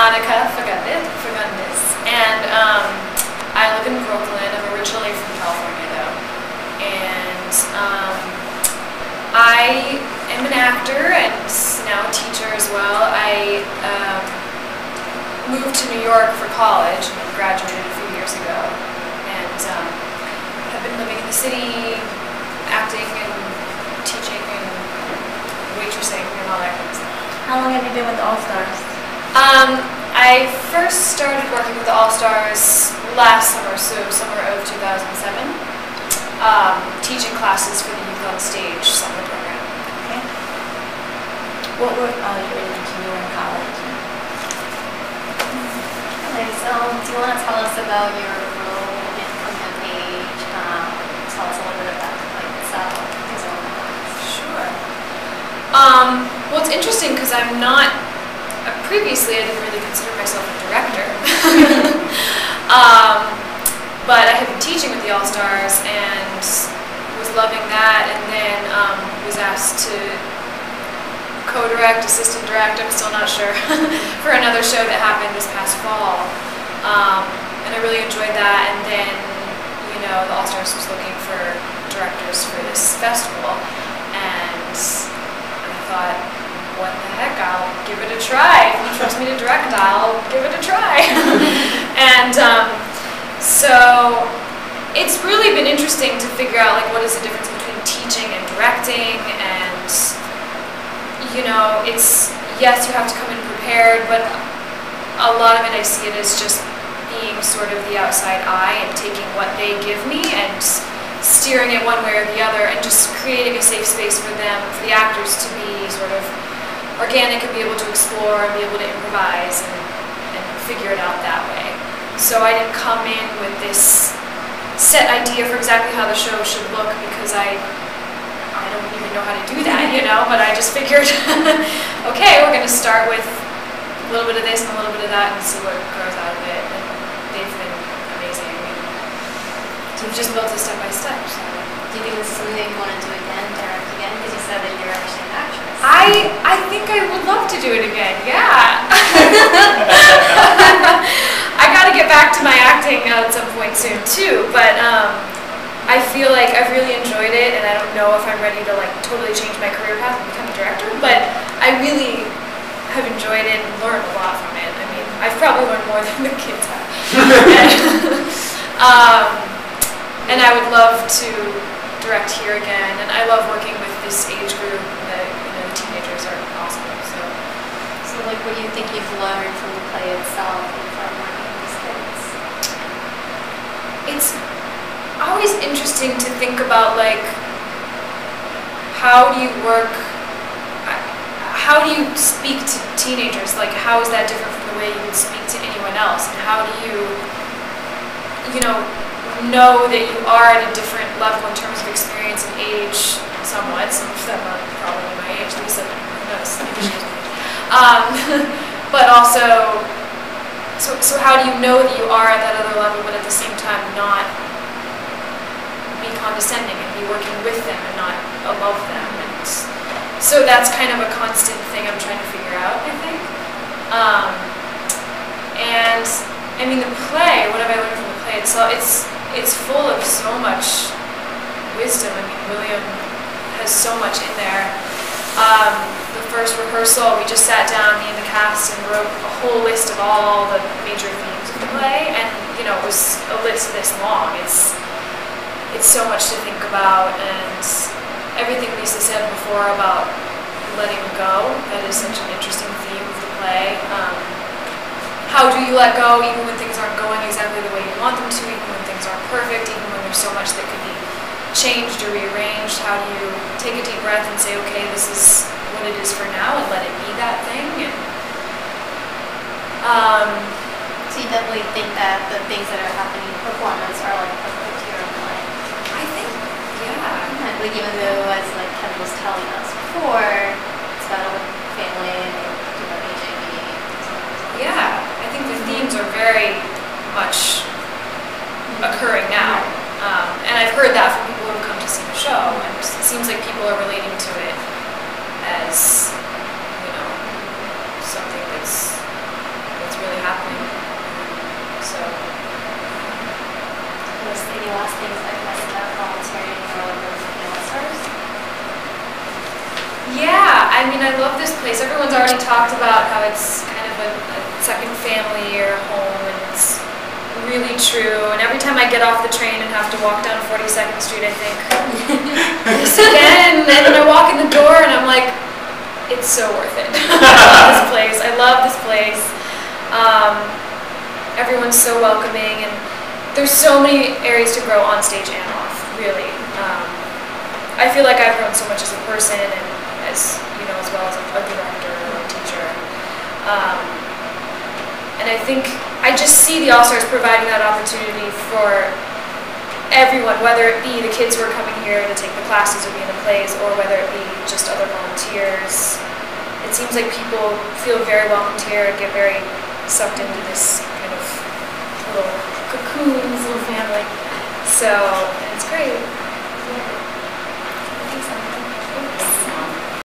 Anneka Fagundes, and I live in Brooklyn. I'm originally from California, though, and I am an actor and now a teacher as well. I moved to New York for college and graduated a few years ago, and have been living in the city, acting and teaching and waitressing and all that kind of stuff. How long have you been with the All-Stars? I first started working with the All-Stars last summer, so summer of 2007, teaching classes for the Youth on Stage summer program. Okay. What were you into when you were in college? Okay, so do you want to tell us about your role in Coming of Age? Tell us a little bit about the play itself. Sure. Well, it's interesting because I'm not. Previously, I didn't really consider myself a director, but I had been teaching with the All-Stars and was loving that, and then was asked to co-direct, assistant direct, I'm still not sure, for another show that happened this past fall, and I really enjoyed that. And then, you know, the All-Stars was looking for directors for this festival, and I thought, what the heck, I'll give it a try. If you trust me to direct, I'll give it a try. And so it's really been interesting to figure out, like, what is the difference between teaching and directing. And, you know, it's, yes, you have to come in prepared, but a lot of it, I see it as just being sort of the outside eye and taking what they give me and steering it one way or the other, and just creating a safe space for them, for the actors to be sort of organic and be able to explore and be able to improvise and figure it out that way. So I didn't come in with this set idea for exactly how the show should look, because I don't even know how to do that, you know, but I just figured, okay, we're going to start with a little bit of this and a little bit of that and see what grows out of it. And they've been amazing. So we've just built it step by step. So. Do you think this is something that you want to do again, direct again? Because you said that you're actually an actress. I think I would love to do it again, yeah. I got to get back to my acting at some point soon too, but I feel like I've really enjoyed it, and I don't know if I'm ready to like totally change my career path and become a director, but I really have enjoyed it and learned a lot from it. I mean, I've probably learned more than the kids have. And I would love to direct here again, and I love working with this age group. The teenagers are awesome. So like, what do you think you've learned from the play itself and from working with these kids? It's always interesting to think about, like, how do you work, how do you speak to teenagers? Like, how is that different from the way you would speak to anyone else? And how do you know that you are at a different level in terms of experience and age, somewhat. Some of them are probably my age, Lisa, who knows, but also, so how do you know that you are at that other level, but at the same time not be condescending and be working with them and not above them? And so that's kind of a constant thing I'm trying to figure out, I think. And I mean, the play, what have I learned from the play itself? It's full of so much wisdom. I mean, William has so much in there. The first rehearsal, we just sat down, me and the cast, and wrote a whole list of all the major themes of the play, and you know, it was a list this long. It's so much to think about, and everything Lisa said before about letting go, that is such an interesting theme of the play. How do you let go even when things aren't going exactly the way you want them to, even when things aren't perfect, even when there's so much that could be changed or rearranged? How do you take a deep breath and say, okay, this is what it is for now, and let it be that thing? And, so you definitely think that the things that are happening in performance are like perfect to your own life? I think, yeah. Like, even though, as like Kevin was telling us before, it's about family and HIV. Yeah, I think the themes are very much occurring now. And I've heard that from people who have come to see the show, and it seems like people are relating to it as, you know, something that's any last things I guess about volunteering or working with the All-Stars? Yeah, I mean, I love this place. Everyone's already talked about how it's kind of a second family or home, and it's really true. And every time I get off the train and have to walk down 42nd Street, I think, this again. And then I walk in the door and I'm like, it's so worth it. I love this place. I love this place. Everyone's so welcoming, and there's so many areas to grow on stage and off, really. I feel like I've grown so much as a person, and as you know, as well as a director or a teacher. And I think I just see the All-Stars providing that opportunity for everyone, whether it be the kids who are coming here to take the classes or be in the plays, or whether it be just other volunteers. It seems like people feel very welcomed here and get very sucked into this kind of little cocoon, this little family. So it's great.